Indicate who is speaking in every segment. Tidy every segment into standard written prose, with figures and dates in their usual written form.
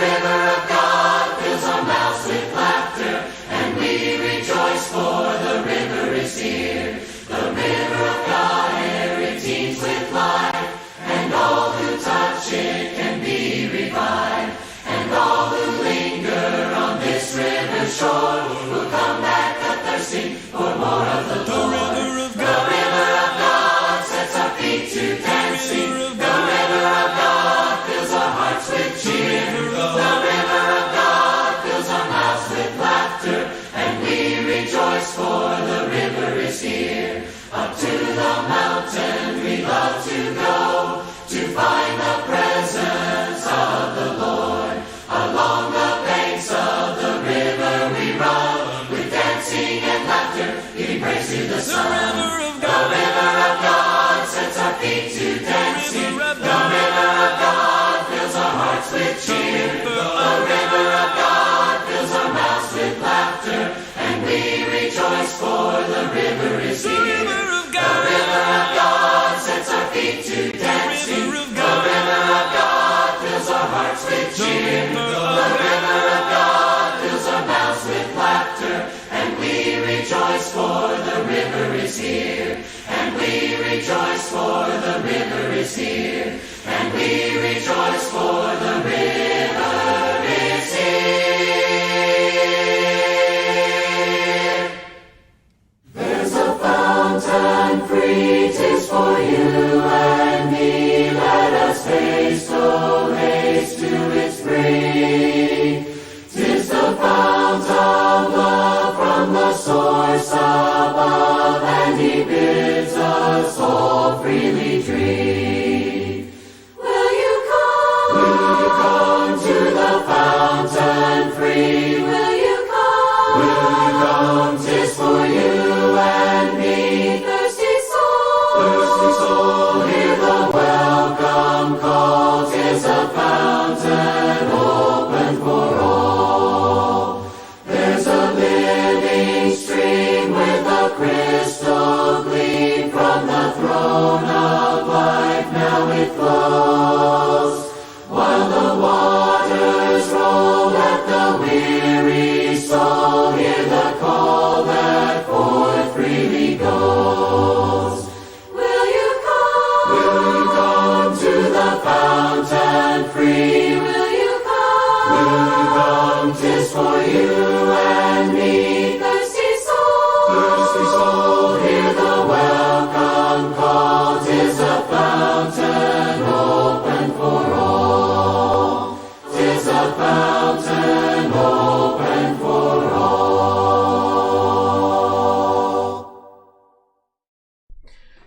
Speaker 1: river of God fills our mouths with laughter, and we rejoice for the river is here. The river of God, ere it teems with life, and all who touch it can be revived. And all who linger on this river shore will come back a-thirsting for more of the Lord. The river of God sets our feet to dancing. The river of God fills our hearts with cheer. The river of God fills our mouths with laughter, and we rejoice for the river is here. Up to the mountain we love to go, to find the presence of the Lord. Along the banks of the river we run, with dancing and laughter, giving praise to the Son. The river of God sets our feet to dancing. The river of God fills our hearts with cheer. The river of God fills our mouths with laughter, and we rejoice for the river is here. The river of God sets our feet to dancing. The river of God fills our hearts with cheer. The river of God fills our mouths with laughter, and we rejoice for the river is here. And we rejoice for the river is here. And we rejoice for the river is here. There's a fountain free, 'tis for you and me. Let us haste, oh haste to its spring. 'Tis the fount of love from the source above, and he bids us all freely drink. Will you come? Will you come to the fountain free? Will you come? Will you come? 'Tis for you and me. Thirsty soul, hear the welcome call. 'Tis a fountain open for all. There's a living stream with a crystal gleam. From the throne of life now it flows. While the waters roll, let the weary soul hear the call that forth freely goes. Will you come? Will you come to the fountain free? Will you come? Will you come? 'Tis for you and me. Thirsty soul, hear the welcome call. 'Tis a fountain open for all. 'Tis a fountain open for all.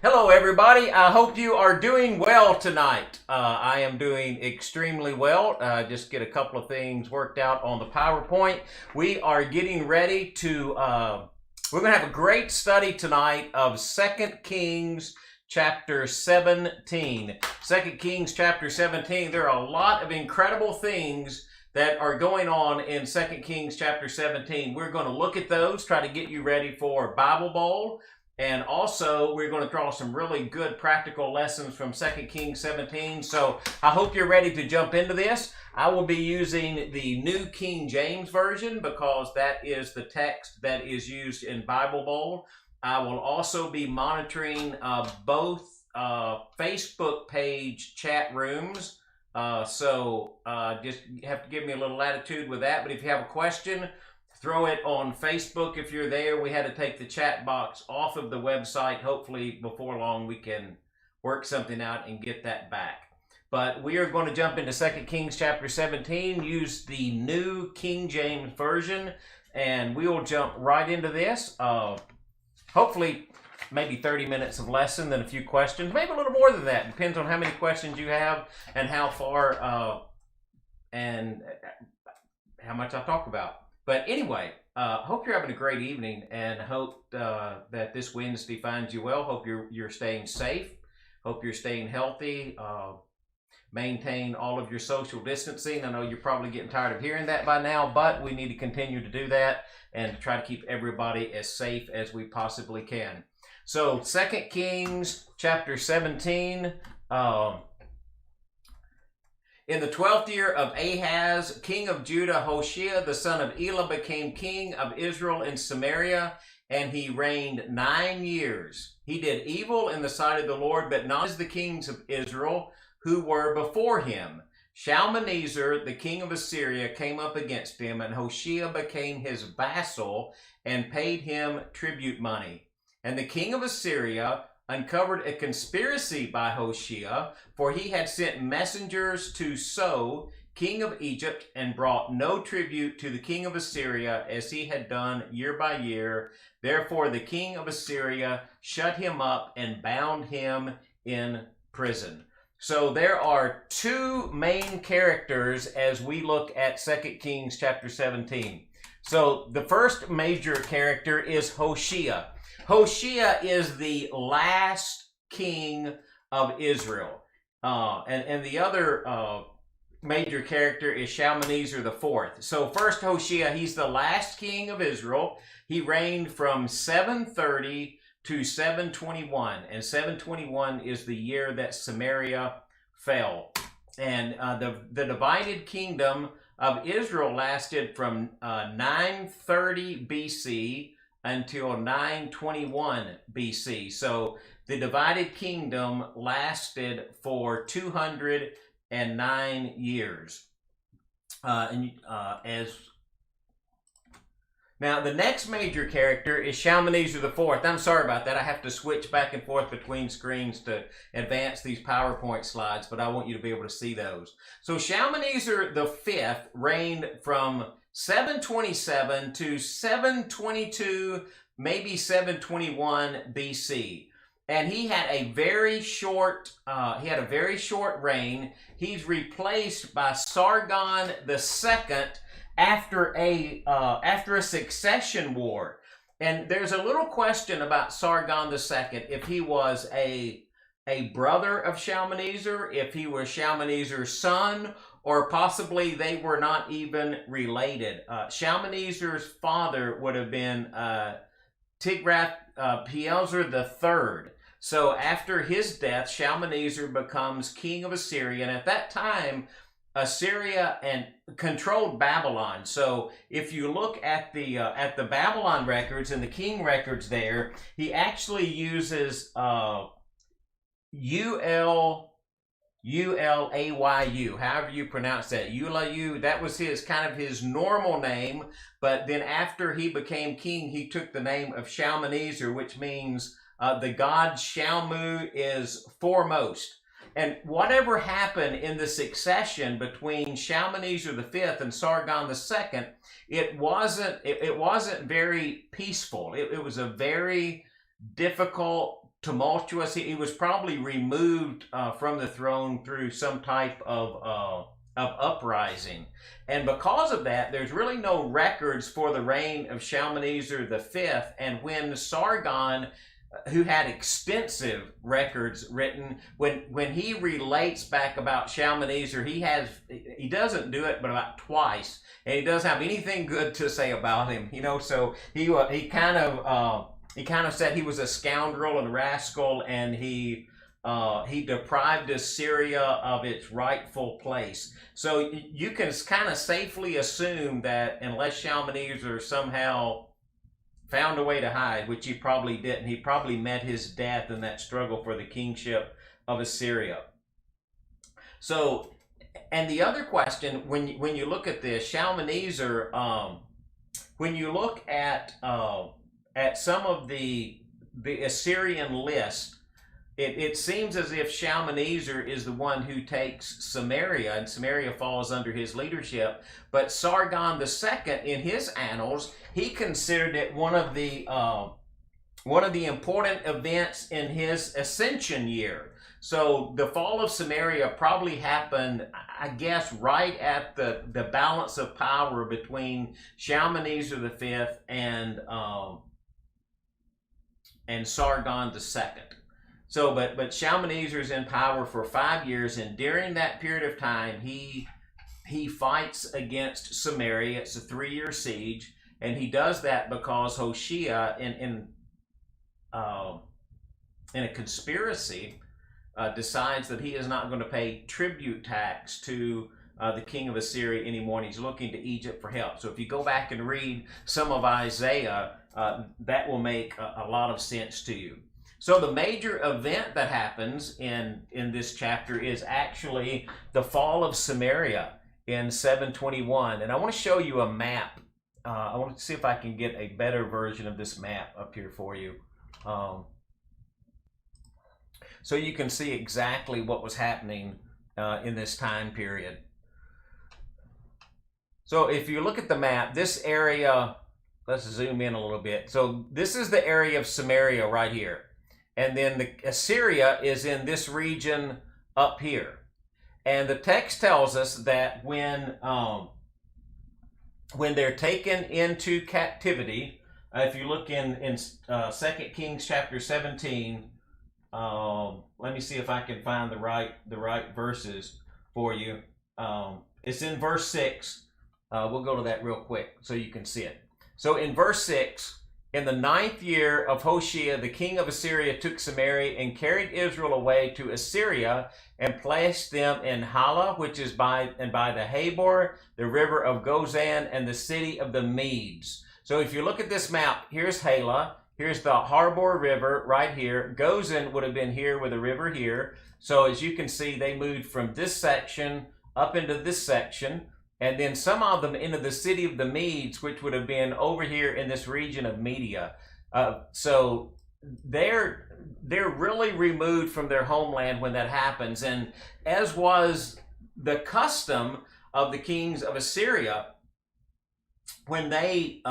Speaker 2: Hello everybody, I hope you are doing well tonight. I am doing extremely well. Just get a couple of things worked out on the PowerPoint. We are getting ready to, we're going to have a great study tonight of 2 Kings chapter 17. 2 Kings chapter 17, there are a lot of incredible things that are going on in 2 Kings chapter 17. We're going to look at those, try to get you ready for Bible Bowl. And also, we're going to draw some really good practical lessons from 2 Kings 17. So I hope you're ready to jump into this. I will be using the New King James Version because that is the text that is used in Bible Bowl. I will also be monitoring both Facebook page chat rooms. So just have to give me a little latitude with that. But if you have a question, throw it on Facebook if you're there. We had to take the chat box off of the website. Hopefully before long we can work something out and get that back. But we are going to jump into 2 Kings chapter 17, use the New King James Version, and we will jump right into this. Hopefully maybe 30 minutes of lesson, then a few questions, maybe a little more than that. Depends on how many questions you have and how far and how much I talk about. But anyway, hope you're having a great evening, and hope that this Wednesday finds you well. Hope you're staying safe. Hope you're staying healthy. Maintain all of your social distancing. I know you're probably getting tired of hearing that by now, but we need to continue to do that and to try to keep everybody as safe as we possibly can. So 2 Kings chapter 17. In the 12th year of Ahaz, king of Judah, Hoshea, the son of Elah, became king of Israel in Samaria, and he reigned 9 years. He did evil in the sight of the Lord, but not as the kings of Israel who were before him. Shalmaneser, the king of Assyria, came up against him, and Hoshea became his vassal and paid him tribute money. And the king of Assyria uncovered a conspiracy by Hoshea, for he had sent messengers to So, king of Egypt, and brought no tribute to the king of Assyria, as he had done year by year. Therefore the king of Assyria shut him up and bound him in prison. So there are two main characters as we look at 2 Kings chapter 17. So the first major character is Hoshea. Hoshea is the last king of Israel. And the other major character is Shalmaneser IV. So first Hoshea, he's the last king of Israel. He reigned from 730 to 721. And 721 is the year that Samaria fell. And the divided kingdom of Israel lasted from 930 BC until 921 BC. So the divided kingdom lasted for 209 years. Now, the next major character is Shalmaneser IV. I'm sorry about that. I have to switch back and forth between screens to advance these PowerPoint slides, but I want you to be able to see those. So Shalmaneser V reigned from 727 to 722, maybe 721 BC. And he had a very short reign. He's replaced by Sargon II after a succession war. And there's a little question about Sargon II, if he was a brother of Shalmaneser, if he was Shalmaneser's son, or possibly they were not even related. Shalmaneser's father would have been Tiglath-Pileser III. So after his death, Shalmaneser becomes king of Assyria, and at that time, Assyria and controlled Babylon. So if you look at the Babylon records and the king records there, he actually uses Ulayu, however you pronounce that. Ulayu, that was his kind of his normal name, but then after he became king, he took the name of Shalmaneser, which means the god Shalmu is foremost. And whatever happened in the succession between Shalmaneser V and Sargon II, it wasn't very peaceful. It was a very difficult, tumultuous. He was probably removed from the throne through some type of uprising. And because of that, there's really no records for the reign of Shalmaneser V. And when Sargon, who had extensive records written, when he relates back about Shalmaneser, he doesn't do it but about twice, and he doesn't have anything good to say about him, so he kind of said he was a scoundrel and rascal, and he deprived Assyria of its rightful place. So you can kind of safely assume that unless Shalmaneser somehow found a way to hide, which he probably didn't. He probably met his death in that struggle for the kingship of Assyria. So, and the other question, when you look at this, Shalmaneser, when you look at some of the Assyrian list, it seems as if Shalmaneser is the one who takes Samaria, and Samaria falls under his leadership. But Sargon II, in his annals, he considered it one of the important events in his ascension year. So the fall of Samaria probably happened, I guess, right at the balance of power between Shalmaneser V and Sargon II. So, but Shalmaneser is in power for 5 years, and during that period of time, he fights against Samaria. It's a 3-year siege, and he does that because Hoshea, in a conspiracy, decides that he is not going to pay tribute tax to the king of Assyria anymore, and he's looking to Egypt for help. So if you go back and read some of Isaiah, that will make a lot of sense to you. So the major event that happens in this chapter is actually the fall of Samaria in 721. And I want to show you a map. I want to see if I can get a better version of this map up here for you. So you can see exactly what was happening in this time period. So if you look at the map, this area, let's zoom in a little bit. So this is the area of Samaria right here. And then the Assyria is in this region up here. And the text tells us that when they're taken into captivity, if you look in 2 Kings chapter 17, let me see if I can find the right verses for you. It's in verse 6. We'll go to that real quick so you can see it. So in verse 6, in the 9th year of Hoshea, the king of Assyria took Samaria and carried Israel away to Assyria and placed them in Hala, which is by the Habor, the river of Gozan, and the city of the Medes. So if you look at this map, here's Hala, here's the Habor River right here. Gozan would have been here with a river here. So as you can see, they moved from this section up into this section, and then some of them into the city of the Medes, which would have been over here in this region of Media. So they're really removed from their homeland when that happens. And as was the custom of the kings of Assyria, when they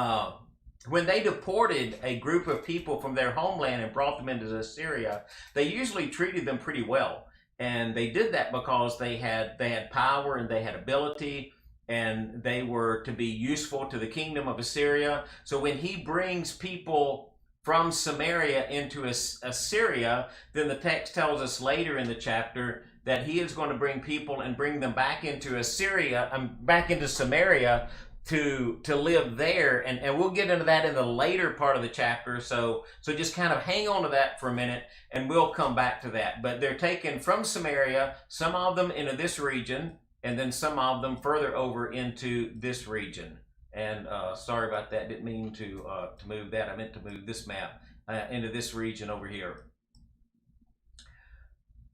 Speaker 2: deported a group of people from their homeland and brought them into Assyria, they usually treated them pretty well. And they did that because they had power and they had ability, and they were to be useful to the kingdom of Assyria. So when he brings people from Samaria into Assyria, then the text tells us later in the chapter that he is going to bring people and bring them back into Assyria, back into Samaria to live there. And we'll get into that in the later part of the chapter. So just kind of hang on to that for a minute, and we'll come back to that. But they're taken from Samaria, some of them into this region, and then some of them further over into this region. And sorry about that, didn't mean to move that. I meant to move this map into this region over here.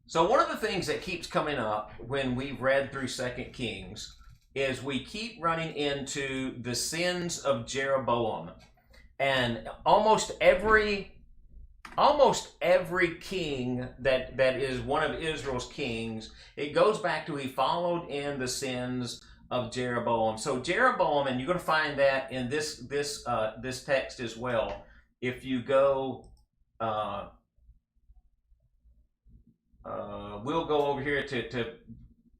Speaker 2: So one of the things that keeps coming up when we've read through 2 Kings is we keep running into the sins of Jeroboam. And almost every king that is one of Israel's kings, it goes back to he followed in the sins of Jeroboam. So Jeroboam, and you're going to find that in this text as well. If you go, we'll go over here to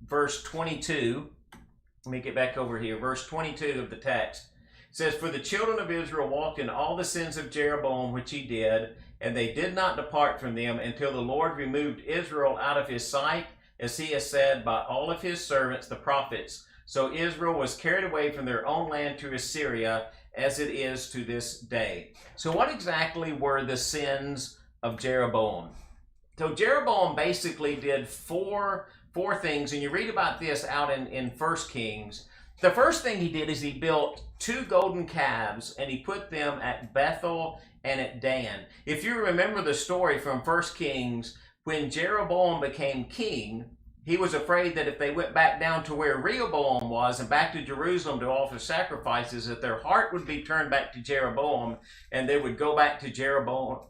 Speaker 2: verse 22. Let me get back over here. Verse 22 of the text. It says, "For the children of Israel walked in all the sins of Jeroboam which he did, and they did not depart from them until the Lord removed Israel out of his sight, as he has said by all of his servants the prophets. So Israel was carried away from their own land to Assyria, as it is to this day." So what exactly were the sins of Jeroboam? So Jeroboam basically did four things, and you read about this out in 1 Kings. The first thing he did is he built 2 golden calves, and he put them at Bethel and at Dan. If you remember the story from 1 Kings, when Jeroboam became king, he was afraid that if they went back down to where Rehoboam was and back to Jerusalem to offer sacrifices, that their heart would be turned back to Jeroboam, and they would go back to Rehoboam,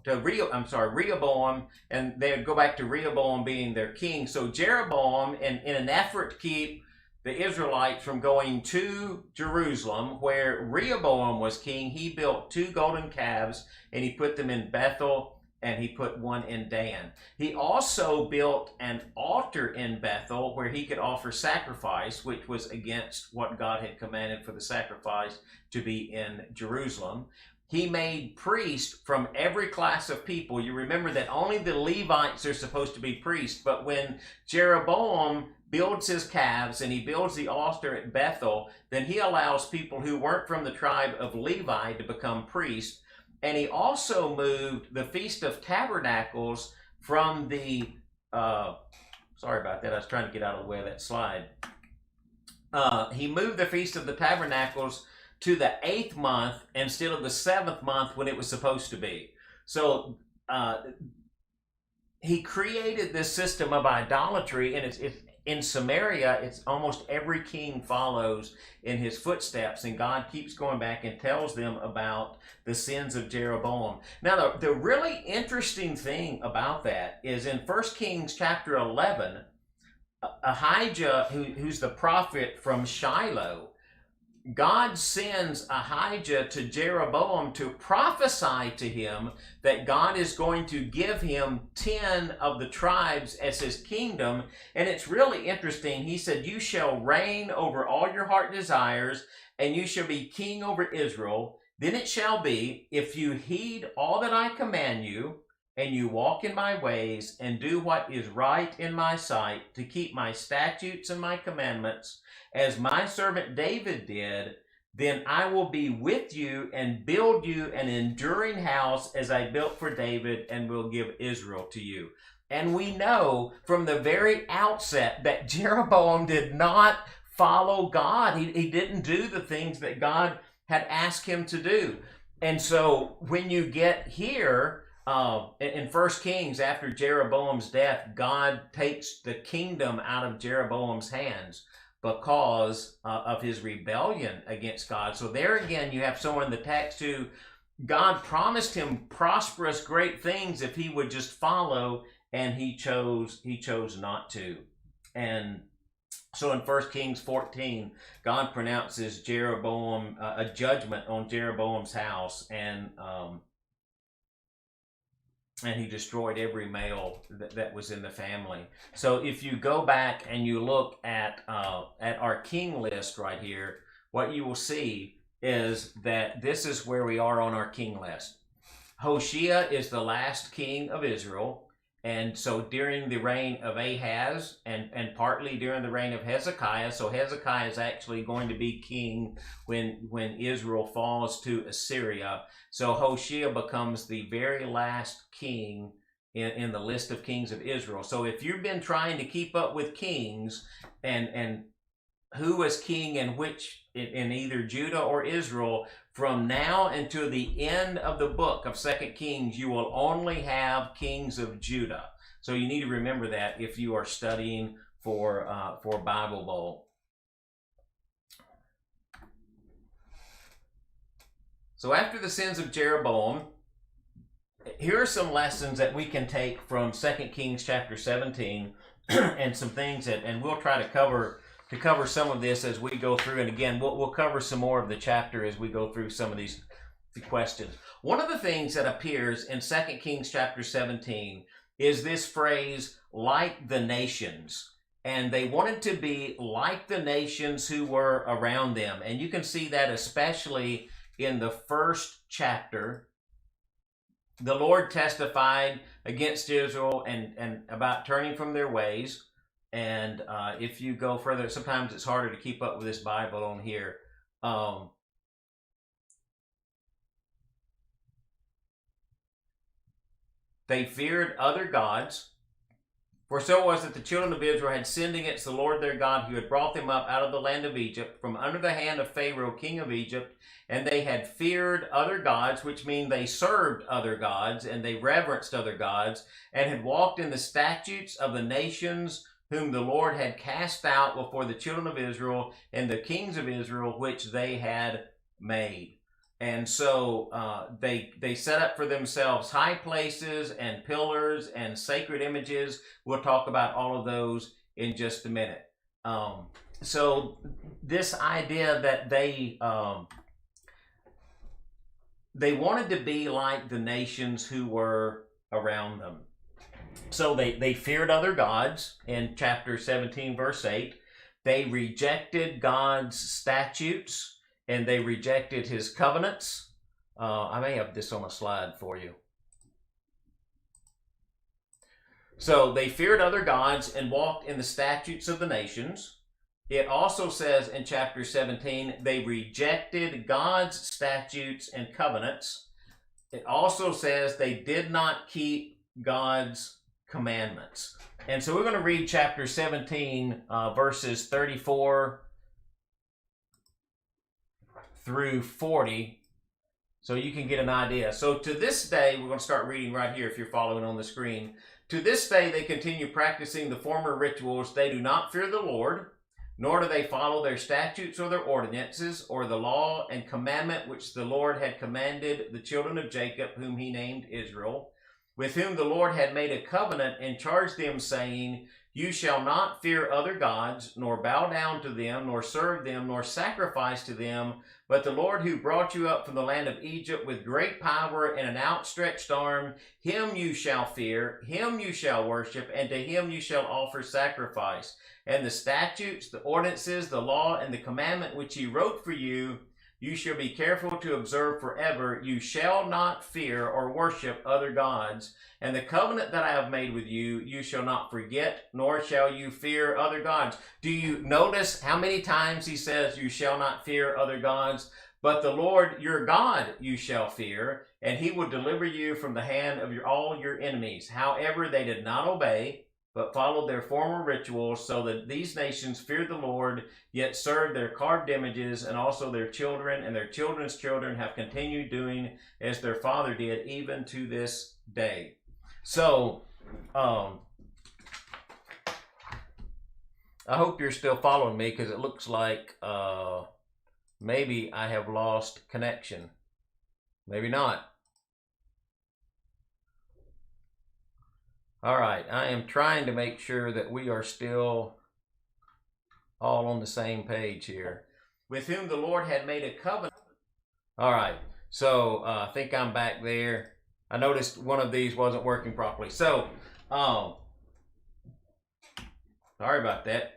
Speaker 2: and they would go back to Rehoboam being their king. So Jeroboam, in an effort to keep the Israelites from going to Jerusalem, where Rehoboam was king, he built 2 golden calves, and he put them in Bethel, and he put one in Dan. He also built an altar in Bethel where he could offer sacrifice, which was against what God had commanded for the sacrifice to be in Jerusalem. He made priests from every class of people. You remember that only the Levites are supposed to be priests, but when Jeroboam builds his calves and he builds the altar at Bethel, then he allows people who weren't from the tribe of Levi to become priests. And he also moved the Feast of Tabernacles from the sorry about that. I was trying to get out of the way of that slide. He moved the Feast of the Tabernacles to the 8th month instead of the 7th month when it was supposed to be. So he created this system of idolatry, and it's in Samaria. It's almost every king follows in his footsteps, and God keeps going back and tells them about the sins of Jeroboam. Now, the really interesting thing about that is in 1 Kings chapter 11, Ahijah, who's the prophet from Shiloh, God sends Ahijah to Jeroboam to prophesy to him that God is going to give him 10 of the tribes as his kingdom. And it's really interesting. He said, "You shall reign over all your heart desires, and you shall be king over Israel. Then it shall be, if you heed all that I command you, and you walk in my ways, and do what is right in my sight, to keep my statutes and my commandments, as my servant David did, then I will be with you and build you an enduring house as I built for David, and will give Israel to you." And we know from the very outset that Jeroboam did not follow God. He didn't do the things that God had asked him to do. And so when you get here, in 1 Kings, after Jeroboam's death, God takes the kingdom out of Jeroboam's hands because of his rebellion against God. So there again, you have someone in the text who God promised him prosperous, great things if he would just follow, and he chose not to. And so in 1 Kings 14, God pronounces Jeroboam a judgment on Jeroboam's house, and he destroyed every male that was in the family. So if you go back and you look at our king list right here, what you will see is that this is where we are on our king list. Hoshea is the last king of Israel. And so during the reign of Ahaz and partly during the reign of Hezekiah, so Hezekiah is actually going to be king when Israel falls to Assyria. So Hoshea becomes the very last king in the list of kings of Israel. So if you've been trying to keep up with kings and who was king in either Judah or Israel, from now until the end of the book of 2 Kings, you will only have kings of Judah. So you need to remember that if you are studying for Bible Bowl. So after the sins of Jeroboam, here are some lessons that we can take from 2 Kings chapter 17 and some things and we'll try to cover some of this as we go through. And again, we'll cover some more of the chapter as we go through some of these questions. One of the things that appears in 2 Kings chapter 17 is this phrase, "like the nations." And they wanted to be like the nations who were around them. And you can see that especially in the first chapter. The Lord testified against Israel and about turning from their ways. And if you go further, sometimes it's harder to keep up with this Bible on here. They feared other gods. For so it was that the children of Israel had sinned against the Lord their God, who had brought them up out of the land of Egypt, from under the hand of Pharaoh, king of Egypt. And they had feared other gods, which mean they served other gods, and they reverenced other gods, and had walked in the statutes of the nations whom the Lord had cast out before the children of Israel, and the kings of Israel, which they had made. And so they set up for themselves high places and pillars and sacred images. We'll talk about all of those in just a minute. So this idea that they wanted to be like the nations who were around them. So they feared other gods in chapter 17, verse 8. They rejected God's statutes, and they rejected his covenants. I may have this on a slide for you. So they feared other gods and walked in the statutes of the nations. It also says in chapter 17, they rejected God's statutes and covenants. It also says they did not keep God's commandments. And so we're going to read chapter 17, verses 34 through 40, so you can get an idea. So to this day, we're going to start reading right here if you're following on the screen. To this day, they continue practicing the former rituals. They do not fear the Lord, nor do they follow their statutes or their ordinances or the law and commandment which the Lord had commanded the children of Jacob, whom he named Israel, with whom the Lord had made a covenant and charged them, saying, You shall not fear other gods, nor bow down to them, nor serve them, nor sacrifice to them, but the Lord who brought you up from the land of Egypt with great power and an outstretched arm, him you shall fear, him you shall worship, and to him you shall offer sacrifice. And the statutes, the ordinances, the law, and the commandment which he wrote for you, you shall be careful to observe forever. You shall not fear or worship other gods. And the covenant that I have made with you, you shall not forget, nor shall you fear other gods. Do you notice how many times he says, you shall not fear other gods? But the Lord your God you shall fear, and he will deliver you from the hand of all your enemies. However, they did not obey, but followed their former rituals, so that these nations feared the Lord, yet served their carved images, and also their children and their children's children have continued doing as their father did, even to this day. So, I hope you're still following me, because it looks like maybe I have lost connection. Maybe not. All right, I am trying to make sure that we are still all on the same page here. With whom the Lord had made a covenant. All right, so I think I'm back there. I noticed one of these wasn't working properly. So, sorry about that.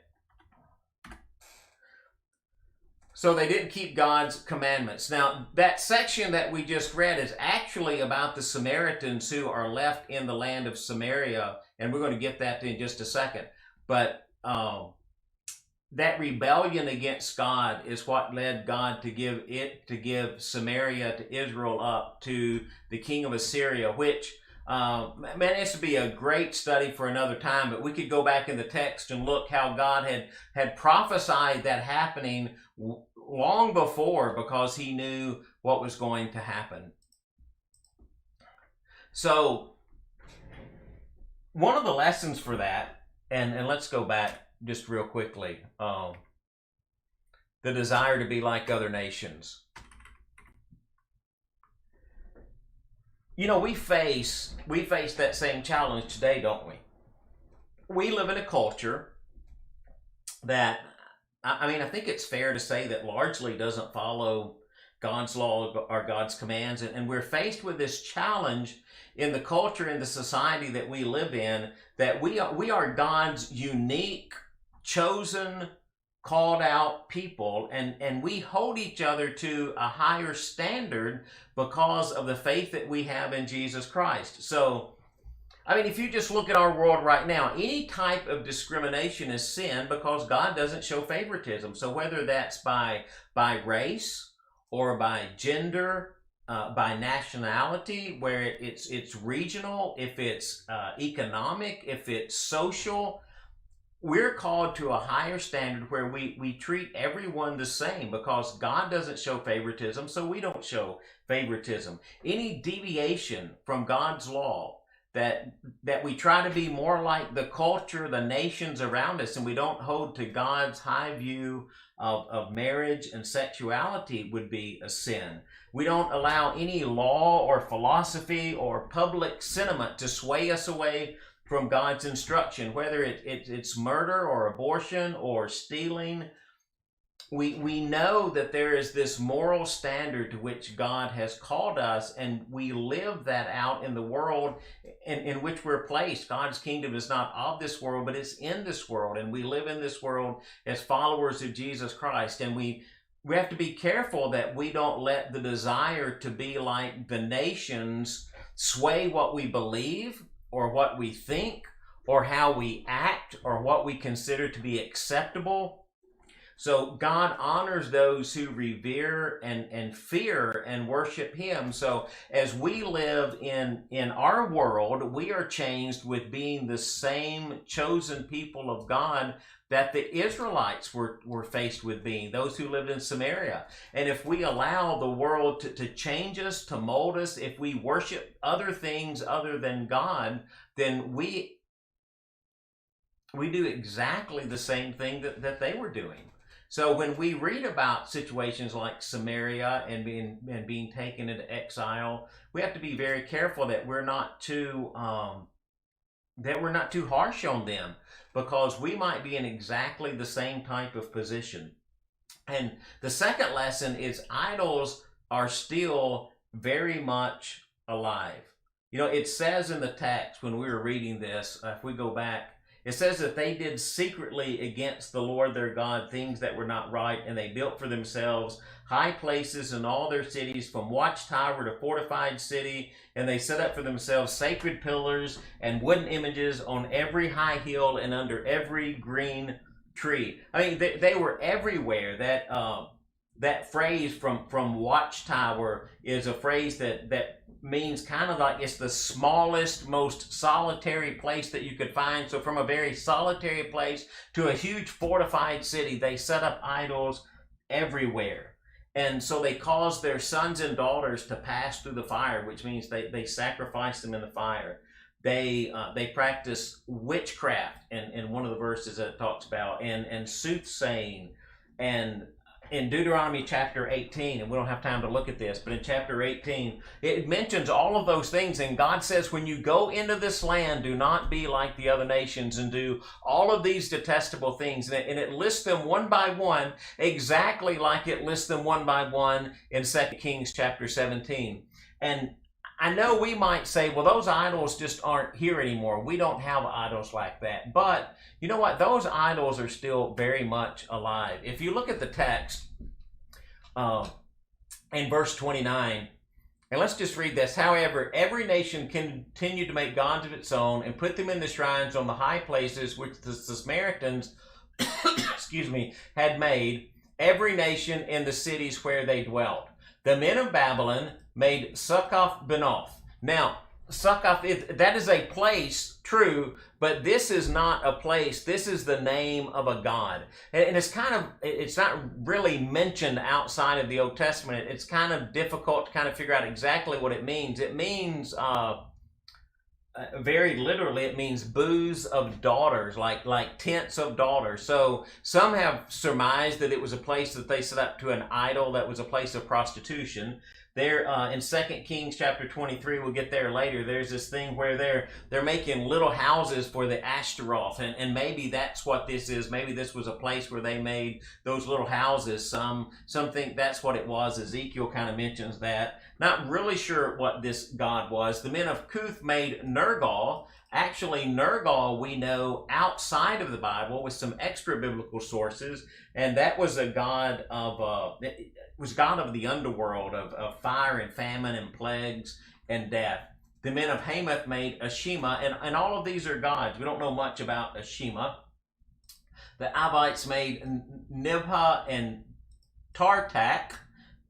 Speaker 2: So they didn't keep God's commandments. Now, that section that we just read is actually about the Samaritans who are left in the land of Samaria, and we're going to get that in just a second. But that rebellion against God is what led God to give Samaria to Israel up to the king of Assyria, which, man, this would be a great study for another time, but we could go back in the text and look how God had prophesied that happening long before, because he knew what was going to happen. So one of the lessons for that, and let's go back just real quickly, the desire to be like other nations. You know, we face that same challenge today, don't we? We live in a culture that, I mean, I think it's fair to say that largely doesn't follow God's law or God's commands. And we're faced with this challenge in the culture and the society that we live in, that we are God's unique, chosen, called out people, and we hold each other to a higher standard because of the faith that we have in Jesus Christ. So, I mean, if you just look at our world right now, any type of discrimination is sin, because God doesn't show favoritism. So whether that's by race or by gender, by nationality, where it's regional, if it's economic, if it's social, we're called to a higher standard where we treat everyone the same, because God doesn't show favoritism, so we don't show favoritism. Any deviation from God's law, that we try to be more like the culture, the nations around us, and we don't hold to God's high view of marriage and sexuality, would be a sin. We don't allow any law or philosophy or public sentiment to sway us away from God's instruction, whether it's murder or abortion or stealing. We know that there is this moral standard to which God has called us, and we live that out in the world in which we're placed. God's kingdom is not of this world, but it's in this world, and we live in this world as followers of Jesus Christ. And we have to be careful that we don't let the desire to be like the nations sway what we believe or what we think or how we act or what we consider to be acceptable. So God honors those who revere and fear and worship him. So as we live in our world, we are changed with being the same chosen people of God that the Israelites were faced with being, those who lived in Samaria. And if we allow the world to change us, to mold us, if we worship other things other than God, then we do exactly the same thing that they were doing. So when we read about situations like Samaria and being taken into exile, we have to be very careful that we're not too harsh on them, because we might be in exactly the same type of position. And the second lesson is idols are still very much alive. You know, it says in the text when we were reading this, if we go back, it says that they did secretly against the Lord their God things that were not right, and they built for themselves high places in all their cities, from watchtower to fortified city, and they set up for themselves sacred pillars and wooden images on every high hill and under every green tree. I mean, they were everywhere. That phrase from watchtower is a phrase that means kind of like it's the smallest, most solitary place that you could find. So from a very solitary place to a huge fortified city, they set up idols everywhere. And so they caused their sons and daughters to pass through the fire, which means they sacrificed them in the fire. They practice witchcraft in one of the verses that it talks about, and soothsaying. And in Deuteronomy chapter 18, and we don't have time to look at this, but in chapter 18, it mentions all of those things. And God says, when you go into this land, do not be like the other nations and do all of these detestable things. And it lists them one by one, exactly like it lists them one by one in 2 Kings chapter 17. And I know we might say, well, those idols just aren't here anymore. We don't have idols like that. But you know what? Those idols are still very much alive. If you look at the text in verse 29, and let's just read this. However, every nation continued to make gods of its own and put them in the shrines on the high places which the Samaritans had made, every nation in the cities where they dwelt. The men of Babylon made Succoth-Benoth. Now, Succoth, that is a place, true, but this is not a place. This is the name of a god. And it's not really mentioned outside of the Old Testament. It's kind of difficult to kind of figure out exactly what it means. It means, very literally, it means booths of daughters, like tents of daughters. So some have surmised that it was a place that they set up to an idol, that was a place of prostitution. There in 2 Kings chapter 23, we'll get there later, there's this thing where they're making little houses for the Ashtaroth, and maybe that's what this is. Maybe this was a place where they made those little houses. Some think that's what it was. Ezekiel kind of mentions that. Not really sure what this god was. The men of Cuth made Nergal. Actually, Nergal we know outside of the Bible with some extra biblical sources, and that was a god of was god of the underworld, of fire and famine and plagues and death. The men of Hamath made Ashima, and all of these are gods. We don't know much about Ashima. The Avites made Nibhah and Tartak.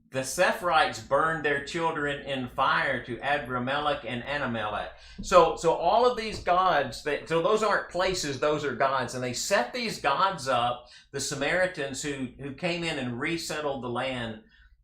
Speaker 2: The Sephirites burned their children in fire to Adramelech and Anamelech. So all of these gods, so those aren't places, those are gods. And they set these gods up, the Samaritans who came in and resettled the land.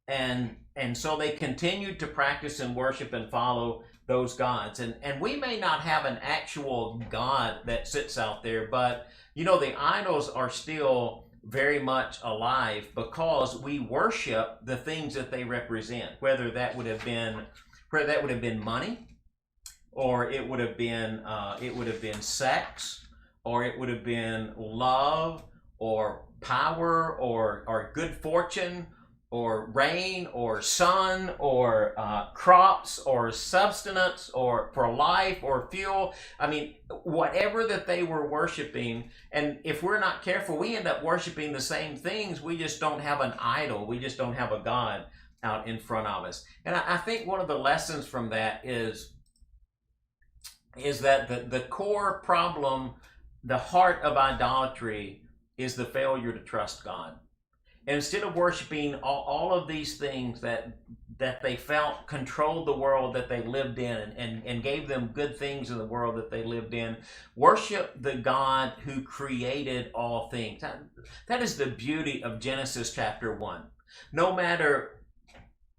Speaker 2: And so they continued to practice and worship and follow those gods. And we may not have an actual god that sits out there, but you know, the idols are still very much alive because we worship the things that they represent, whether that would have been money, or it would have been sex, or it would have been love, or power, or good fortune, or rain, or sun, or crops, or substance, or for life, or fuel. I mean, whatever that they were worshiping. And if we're not careful, we end up worshiping the same things. We just don't have an idol. We just don't have a God out in front of us. And I think one of the lessons from that is that the core problem, the heart of idolatry, is the failure to trust God. And instead of worshiping all of these things that they felt controlled the world that they lived in and gave them good things in the world that they lived in, worship the God who created all things. That is the beauty of Genesis chapter 1. No matter,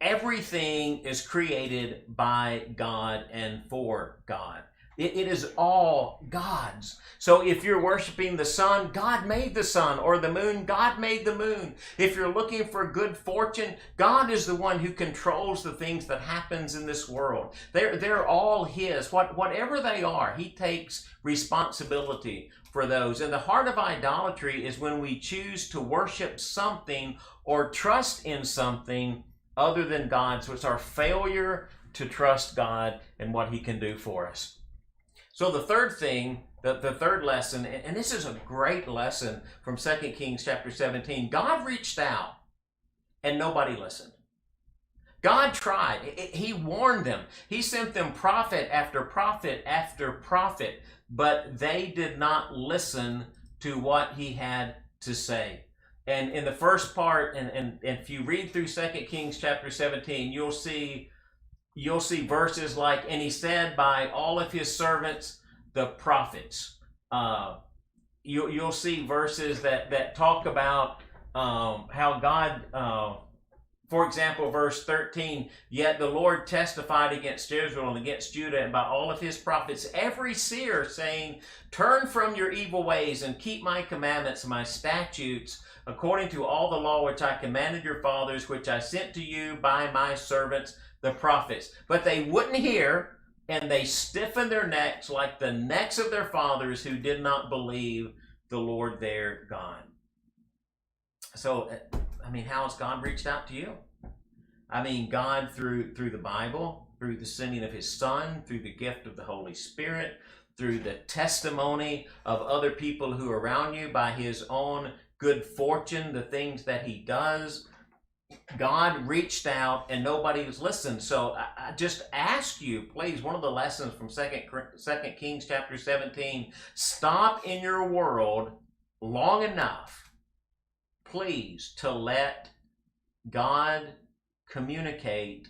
Speaker 2: everything is created by God and for God. It is all God's. So if you're worshiping the sun, God made the sun, or the moon, God made the moon. If you're looking for good fortune, God is the one who controls the things that happens in this world. They're all His. Whatever they are, He takes responsibility for those. And the heart of idolatry is when we choose to worship something or trust in something other than God. So it's our failure to trust God and what He can do for us. So the third thing, the third lesson, and this is a great lesson from 2 Kings chapter 17. God reached out and nobody listened. God tried. He warned them. He sent them prophet after prophet after prophet, but they did not listen to what He had to say. And in the first part, and if you read through 2 Kings chapter 17, you'll see verses like, and He said by all of His servants, the prophets. You'll see verses that talk about how God, for example, verse 13, yet the Lord testified against Israel and against Judah and by all of His prophets, every seer, saying, turn from your evil ways and keep my commandments and my statutes, according to all the law which I commanded your fathers, which I sent to you by my servants, the prophets. But they wouldn't hear, and they stiffened their necks like the necks of their fathers who did not believe the Lord their God. So, how has God reached out to you? God through the Bible, through the sending of His Son, through the gift of the Holy Spirit, through the testimony of other people who are around you, by His own good fortune, the things that He does. God reached out and nobody was listening. So I just ask you, please, one of the lessons from 2 Kings chapter 17, stop in your world long enough, please, to let God communicate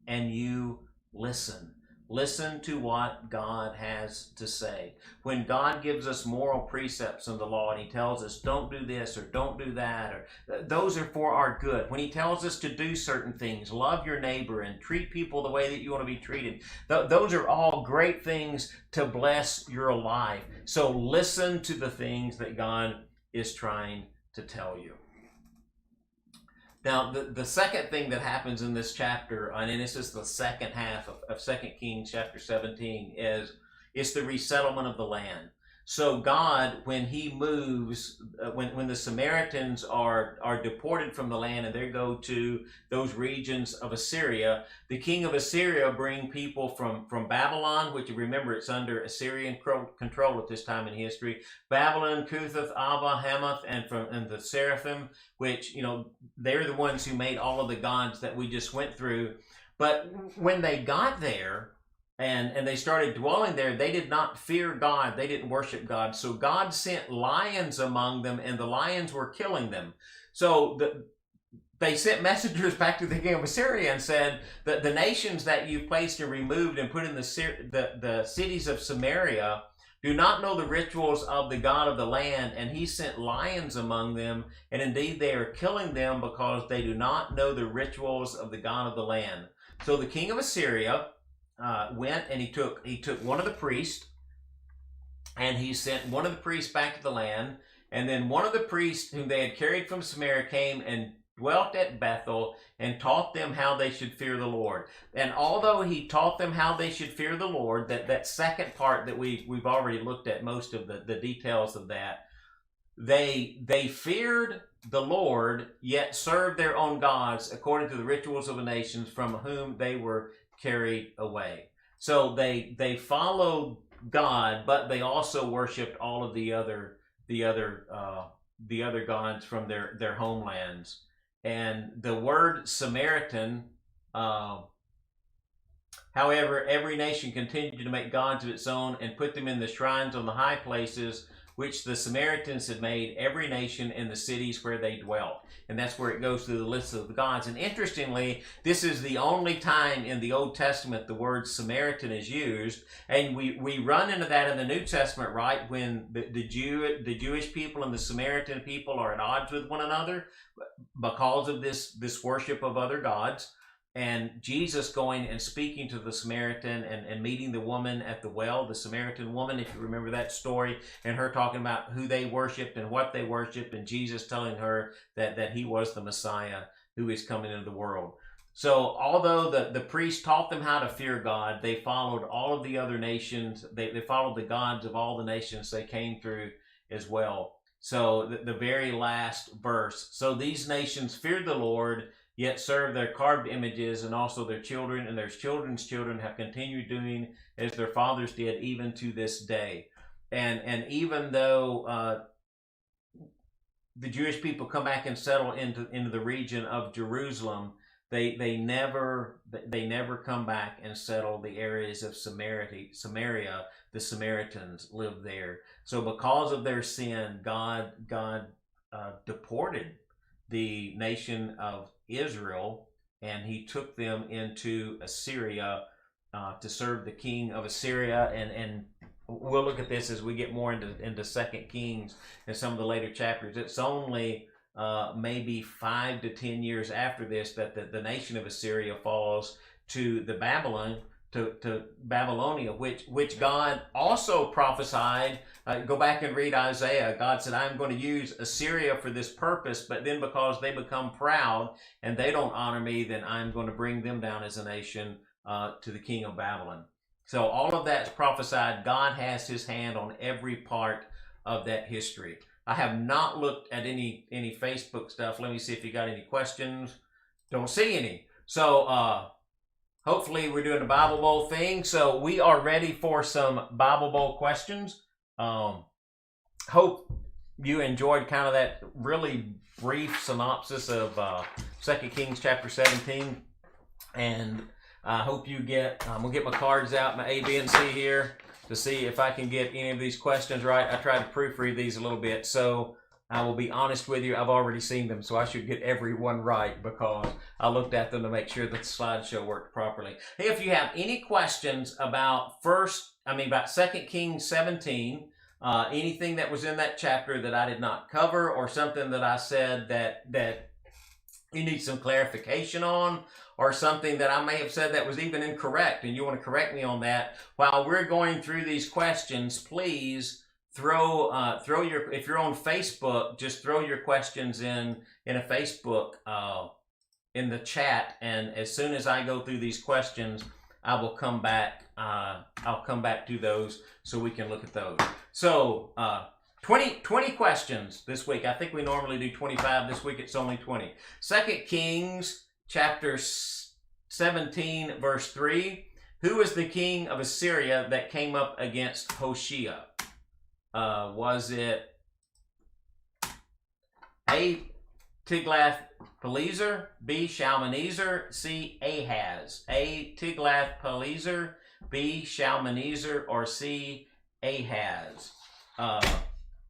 Speaker 2: and you listen. Listen to what God has to say. When God gives us moral precepts in the law and He tells us don't do this or don't do that, or those are for our good. When He tells us to do certain things, love your neighbor and treat people the way that you want to be treated, those are all great things to bless your life. So listen to the things that God is trying to tell you. Now, the second thing that happens in this chapter, and this is the second half of 2 Kings chapter 17, is the resettlement of the land. So God, when He moves, when the Samaritans are deported from the land and they go to those regions of Assyria, the king of Assyria bring people from Babylon, which, remember, it's under Assyrian control at this time in history. Babylon, Cuthah, Abba, Hamath, and the Seraphim, which, they're the ones who made all of the gods that we just went through. But when they got there, and they started dwelling there, they did not fear God. They didn't worship God. So God sent lions among them, and the lions were killing them. So they sent messengers back to the king of Assyria and said that the nations that you've placed and removed and put in the cities of Samaria do not know the rituals of the God of the land, and He sent lions among them, and indeed they are killing them because they do not know the rituals of the God of the land. So the king of Assyria went and he took one of the priests, and he sent one of the priests back to the land, and then one of the priests whom they had carried from Samaria came and dwelt at Bethel and taught them how they should fear the Lord. And although he taught them how they should fear the Lord, that second part that we've already looked at most of the details of that, they feared the Lord, yet served their own gods according to the rituals of the nations from whom they were carried away. So they followed God, but they also worshipped all of the other gods from their homelands. And the word Samaritan, however, every nation continued to make gods of its own and put them in the shrines on the high places which the Samaritans had made every nation in the cities where they dwelt. And that's where it goes through the list of the gods. And interestingly, this is the only time in the Old Testament the word Samaritan is used. And we run into that in the New Testament, right? When the Jewish people and the Samaritan people are at odds with one another because of this worship of other gods. And Jesus going and speaking to the Samaritan and meeting the woman at the well, the Samaritan woman, if you remember that story, and her talking about who they worshiped and what they worshiped, and Jesus telling her that he was the Messiah who is coming into the world. So although the priests taught them how to fear God, they followed all of the other nations. They followed the gods of all the nations they came through as well. So the very last verse. So these nations feared the Lord, yet serve their carved images, and also their children and their children's children have continued doing as their fathers did, even to this day. And even though the Jewish people come back and settle into the region of Jerusalem, they never come back and settle the areas of Samaria. The Samaritans lived there. So because of their sin, God deported the nation of Israel, and he took them into Assyria to serve the king of Assyria. And we'll look at this as we get more into 2 Kings and some of the later chapters. It's only maybe 5 to 10 years after this that the nation of Assyria falls to the to Babylonia, which God also prophesied. Go back and read Isaiah. God said, I'm going to use Assyria for this purpose, but then because they become proud and they don't honor me, then I'm going to bring them down as a nation to the king of Babylon. So all of that's prophesied. God has his hand on every part of that history. I have not looked at any Facebook stuff. Let me see if you got any questions. Don't see any. So hopefully we're doing a Bible Bowl thing. So we are ready for some Bible Bowl questions. Hope you enjoyed kind of that really brief synopsis of 2 Kings chapter 17. And I hope you get, I'm going to get my cards out, my A, B, and C here to see if I can get any of these questions right. I tried to proofread these a little bit. So I will be honest with you, I've already seen them, so I should get every one right because I looked at them to make sure that the slideshow worked properly. Hey, if you have any questions about 2 Kings 17, anything that was in that chapter that I did not cover, or something that I said that you need some clarification on, or something that I may have said that was even incorrect, and you want to correct me on that, while we're going through these questions, please throw your, if you're on Facebook, just throw your questions in a Facebook in the chat, and as soon as I go through these questions, I will come back. I'll come back to those so we can look at those. So 20 questions this week. I think we normally do 25. This week it's only 20. 2 Kings chapter 17 verse 3. Who is the king of Assyria that came up against Hoshea? Was it A, Tiglath-Pileser, B, Shalmaneser, C, Ahaz? A, Tiglath-Pileser, B, Shalmaneser, or C, Ahaz?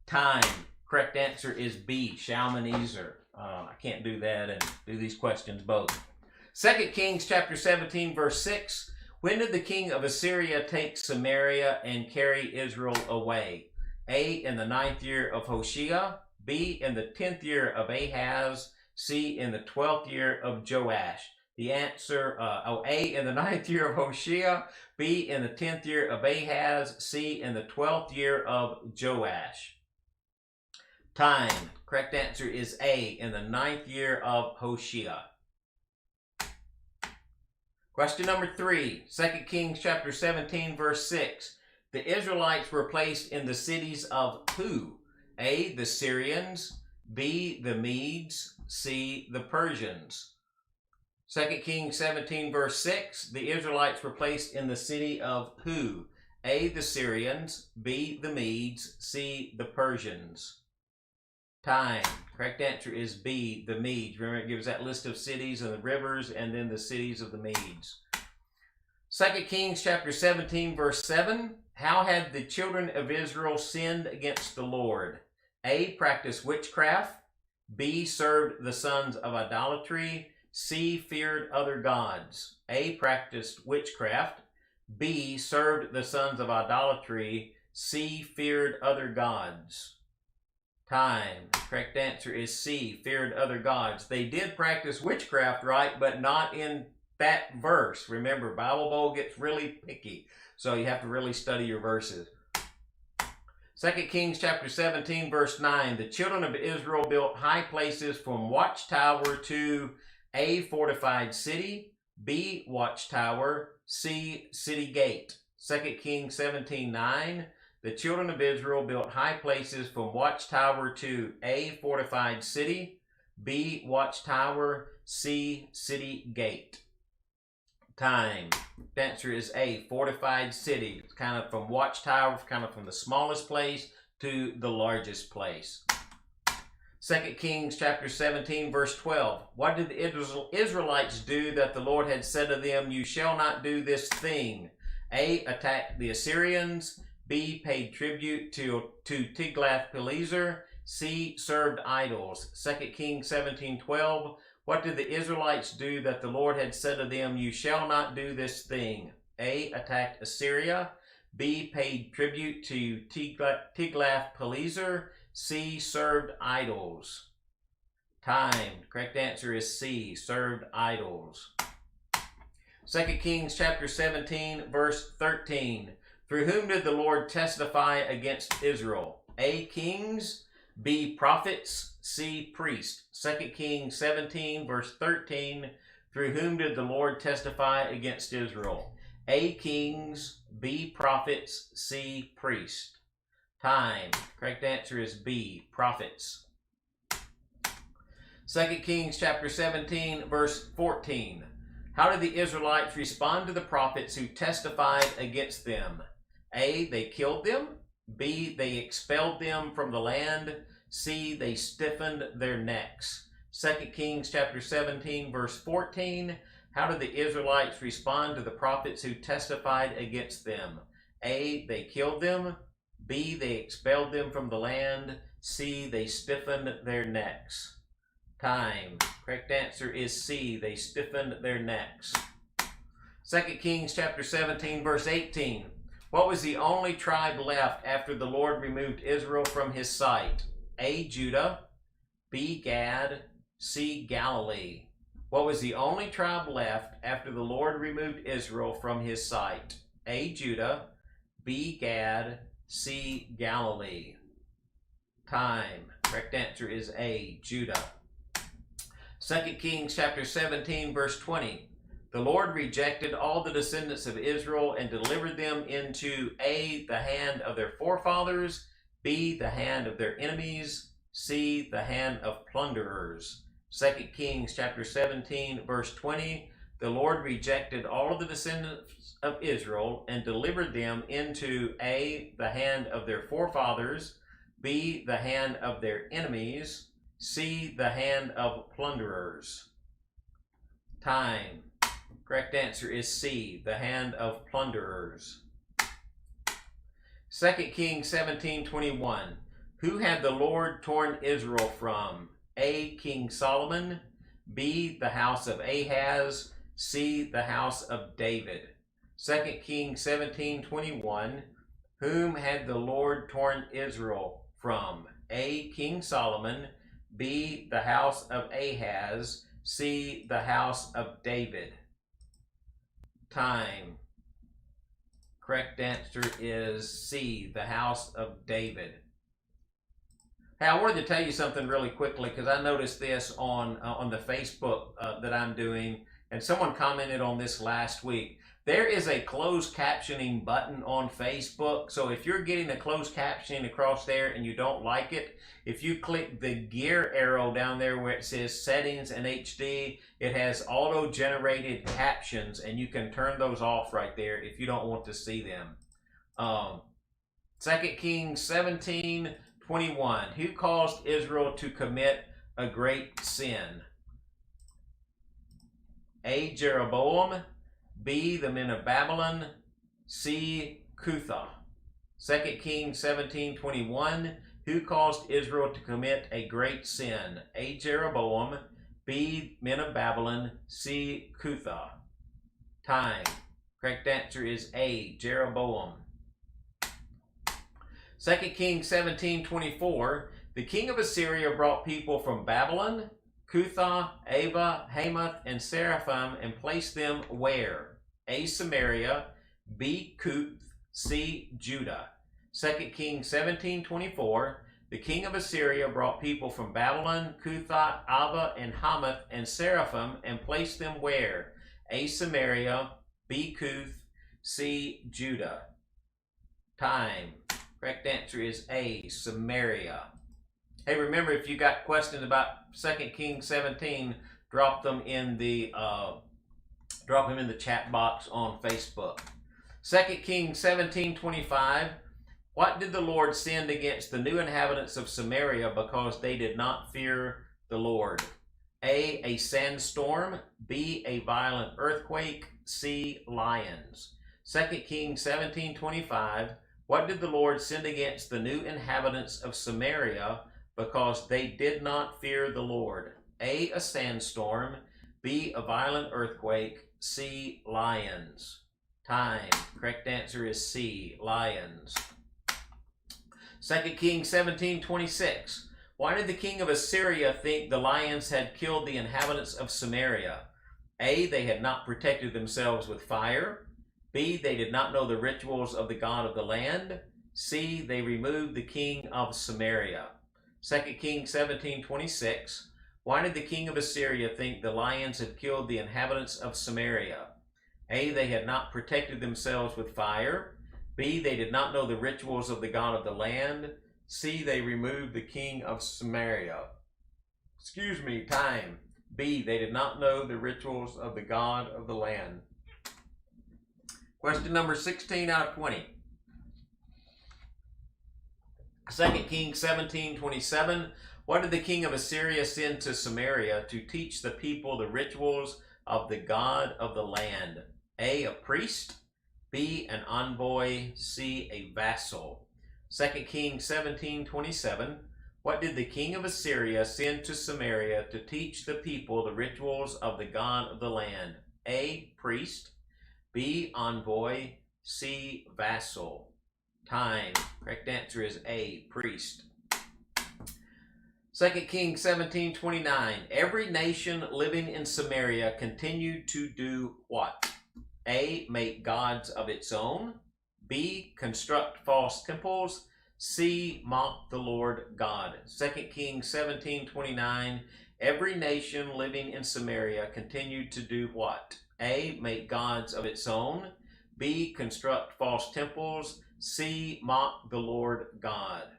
Speaker 2: Time. Correct answer is B, Shalmaneser. I can't do that and do these questions both. 2 Kings chapter 17 verse 6. When did the king of Assyria take Samaria and carry Israel away? A, in the 9th year of Hoshea, B, in the 10th year of Ahaz, C, in the 12th year of Joash. The answer, A, in the 9th year of Hoshea, B, in the 10th year of Ahaz, C, in the 12th year of Joash. Time. Correct answer is A, in the 9th year of Hoshea. Question number 3, 2 Kings chapter 17 verse 6. The Israelites were placed in the cities of who? A, the Syrians, B, the Medes, C, the Persians. 2 Kings 17 verse 6, the Israelites were placed in the city of who? A, the Syrians, B, the Medes, C, the Persians. Time. Correct answer is B, the Medes. Remember, it gives that list of cities and the rivers and then the cities of the Medes. 2 Kings chapter 17 verse 7, How had the children of Israel sinned against the Lord? A. Practiced witchcraft. B. Served the sons of idolatry. C. Feared other gods. A. Practiced witchcraft. B. Served the sons of idolatry. C. Feared other gods. Time. Correct answer is C. Feared other gods. They did practice witchcraft, right? But not in that verse. Remember, Bible Bowl gets really picky. So you have to really study your verses. 2 Kings chapter 17, verse 9. The children of Israel built high places from watchtower to A. Fortified city. B. Watchtower. C. City gate. 2 Kings 17, 9. The children of Israel built high places from watchtower to A. Fortified city. B. Watchtower. C. City gate. Time. The answer is A. Fortified city. It's kind of from watchtower, kind of from the smallest place to the largest place. 2 Kings chapter 17, verse 12. What did the Israelites do that the Lord had said to them, "You shall not do this thing"? A. Attacked the Assyrians. B. Paid tribute to Tiglath-Pileser. C. Served idols. 2 Kings 17:12. What did the Israelites do that the Lord had said to them, "You shall not do this thing"? A. Attacked Assyria. B. Paid tribute to Tiglath-Pileser. C. Served idols. Time. Correct answer is C. Served idols. 2 Kings chapter 17, verse 13. Through whom did the Lord testify against Israel? A. Kings. B. Prophets. C. Priests. 2 Kings 17, verse 13. Through whom did the Lord testify against Israel? A. Kings. B. Prophets. C. Priests. Time. Correct answer is B. Prophets. 2 Kings chapter 17, verse 14. How did the Israelites respond to the prophets who testified against them? A. They killed them. B. They expelled them from the land. C. They stiffened their necks. 2 Kings chapter 17, verse 14. How did the Israelites respond to the prophets who testified against them? A. They killed them. B. They expelled them from the land. C. They stiffened their necks. Time. Correct answer is C. They stiffened their necks. 2 Kings chapter 17, verse 18. What was the only tribe left after the Lord removed Israel from his sight? A. Judah. B. Gad. C. Galilee. What was the only tribe left after the Lord removed Israel from his sight? A. Judah. B. Gad. C. Galilee. Time. Correct answer is A. Judah. 2 Kings chapter 17, verse 20. The Lord rejected all the descendants of Israel and delivered them into A. the hand of their forefathers, B. the hand of their enemies, C. the hand of plunderers. 2 Kings chapter 17, verse 20. The Lord rejected all of the descendants of Israel and delivered them into A. the hand of their forefathers, B. the hand of their enemies, C. the hand of plunderers. Time. Correct answer is C. the hand of plunderers. 2 Kings 17:21. Who had the Lord torn Israel from? A. King Solomon. B. the house of Ahaz. C. the house of David. 2 Kings 17:21. Whom had the Lord torn Israel from? A. King Solomon. B. the house of Ahaz. C. the house of David. Time. Correct answer is C. the house of David. Hey, I wanted to tell you something really quickly because I noticed this on the Facebook that I'm doing, and someone commented on this last week. There is a closed captioning button on Facebook, so if you're getting a closed captioning across there and you don't like it, if you click the gear arrow down there where it says Settings and HD, it has auto-generated captions, and you can turn those off right there if you don't want to see them. 2 Kings 17:21. Who caused Israel to commit a great sin? A. Jeroboam. B. the men of Babylon. C. Cutha. 2 Kings 17:21. Who caused Israel to commit a great sin? A. Jeroboam, B. Men of Babylon, C. Cutha. Time. Correct answer is A. Jeroboam. 2 Kings 17:24. The king of Assyria brought people from Babylon, Cutha, Ava, Hamath, and Seraphim, and placed them where? A. Samaria, B. Cuth, C. Judah. 2 Kings 17:24. The king of Assyria brought people from Babylon, Cutha, Ava, and Hamath, and Seraphim, and placed them where? A. Samaria, B. Cuth, C. Judah. Time. Correct answer is A. Samaria. Hey, remember, if you got questions about 2 Kings 17, drop them in the chat box on Facebook. 2 Kings 17:25. What did the Lord send against the new inhabitants of Samaria because they did not fear the Lord? A sandstorm, B, a violent earthquake, C, lions. 2 Kings 17:25. What did the Lord send against the new inhabitants of Samaria because they did not fear the Lord? A sandstorm, B, a violent earthquake, C, lions. Time. Correct answer is C, lions. 2 Kings 17:26. Why did the king of Assyria think the lions had killed the inhabitants of Samaria? A, they had not protected themselves with fire. B, they did not know the rituals of the God of the land. C, they removed the king of Samaria. 2 Kings 17:26. Why did the king of Assyria think the lions had killed the inhabitants of Samaria? A, they had not protected themselves with fire. B, they did not know the rituals of the God of the land. C, they removed the king of Samaria. Time. B, they did not know the rituals of the God of the land. Question number 16 out of 20. 2 Kings 17:27. What did the king of Assyria send to Samaria to teach the people the rituals of the God of the land? A priest, B, an envoy, C, a vassal. 2 Kings 17:27. What did the king of Assyria send to Samaria to teach the people the rituals of the God of the land? A, priest, B, envoy, C, vassal. Time. Correct answer is A, priest. 2 Kings 17:29. Every nation living in Samaria continued to do what? A, make gods of its own. B, construct false temples. C, mock the Lord God. 2 Kings 17:29. Every nation living in Samaria continued to do what? A, make gods of its own. B, construct false temples. C, mock the Lord God.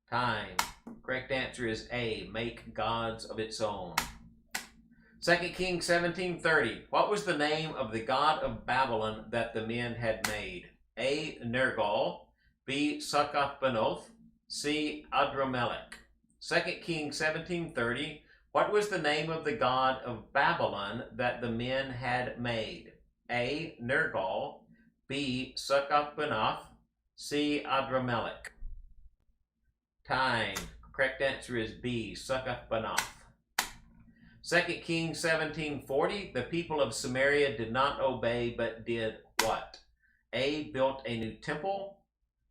Speaker 2: Time. Correct answer is A, make gods of its own. 2 Kings 17:30. What was the name of the god of Babylon that the men had made? A, Nergal, B, Succoth-Benoth, C, Adramelech. 2 Kings 17:30. What was the name of the god of Babylon that the men had made? A, Nergal, B, Succoth-Benoth, C, Adramelech. Time. Correct answer is B, Succoth-Benoth. 2 Kings 17:40. The people of Samaria did not obey, but did what? A, built a new temple.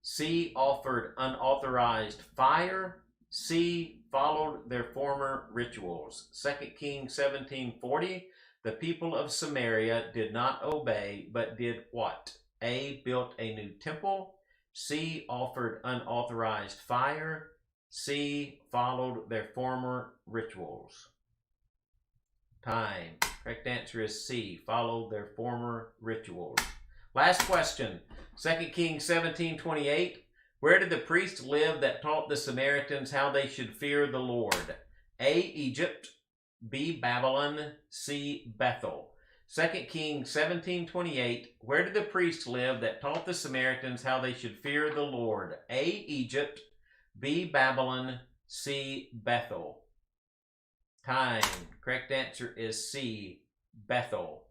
Speaker 2: C, offered unauthorized fire. C, followed their former rituals. 2 Kings 17:40. The people of Samaria did not obey, but did what? A, built a new temple. C, offered unauthorized fire. C, followed their former rituals. Time. Correct answer is C, followed their former rituals. Last question. 2 Kings 17:28. Where did the priests live that taught the Samaritans how they should fear the Lord? A, Egypt, B, Babylon, C, Bethel. 2 Kings 17:28. Where did the priests live that taught the Samaritans how they should fear the Lord? A, Egypt, B, Babylon, C, Bethel. Time. Correct answer is C, Bethel.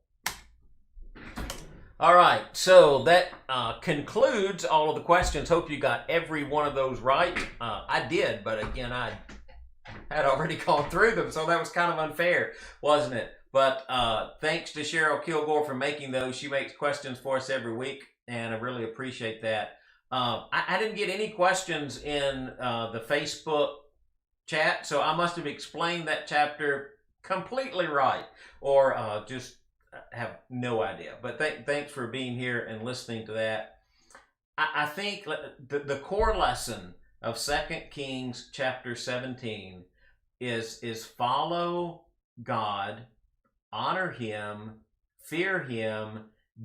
Speaker 2: All right, so that concludes all of the questions. Hope you got every one of those right. I did, but again, I had already gone through them, so that was kind of unfair, wasn't it? But thanks to Cheryl Kilgore for making those. She makes questions for us every week, and I really appreciate that. I didn't get any questions in the Facebook chat, so I must have explained that chapter completely right, or just have no idea. But thanks for being here and listening to that. I think the core lesson of 2 Kings chapter 17 is follow God, honor Him, fear Him.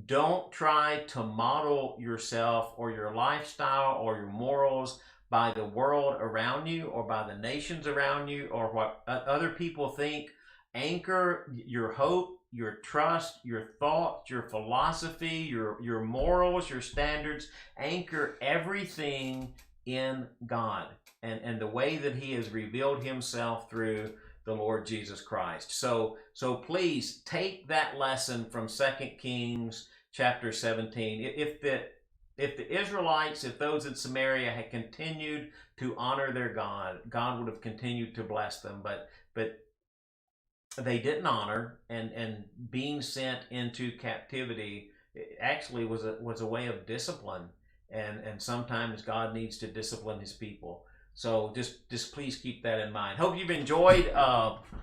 Speaker 2: Don't try to model yourself or your lifestyle or your morals by the world around you or by the nations around you or what other people think. Anchor your hope, your trust, your thoughts, your philosophy, your morals, your standards. Anchor everything in God and the way that He has revealed Himself through the Lord Jesus Christ. So please take that lesson from 2 Kings chapter 17. If the Israelites, if those in Samaria had continued to honor their God, God would have continued to bless them. But they didn't honor, and being sent into captivity actually was a way of discipline. And sometimes God needs to discipline His people. So just please keep that in mind. Hope you've enjoyed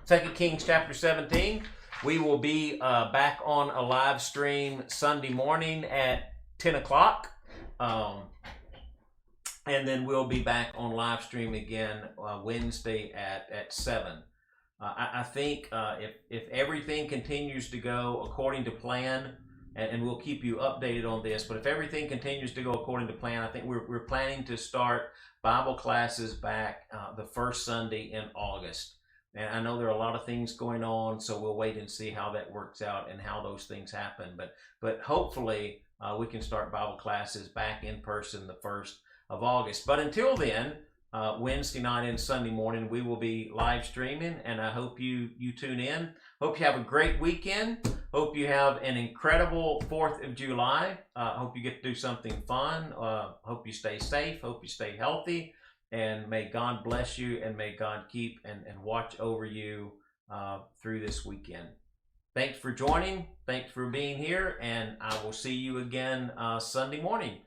Speaker 2: 2 Kings chapter 17. We will be back on a live stream Sunday morning at 10 o'clock. And then we'll be back on live stream again Wednesday at 7. I think if everything continues to go according to plan, and we'll keep you updated on this, but if everything continues to go according to plan, I think we're planning to start Bible classes back the first Sunday in August. And I know there are a lot of things going on, so we'll wait and see how that works out and how those things happen. But hopefully we can start Bible classes back in person the 1st of August. But until then, Wednesday night and Sunday morning, we will be live streaming, and I hope you tune in. Hope you have a great weekend. Hope you have an incredible 4th of July. Hope you get to do something fun. Hope you stay safe. Hope you stay healthy. And may God bless you, and may God keep and watch over you through this weekend. Thanks for joining. Thanks for being here, and I will see you again Sunday morning.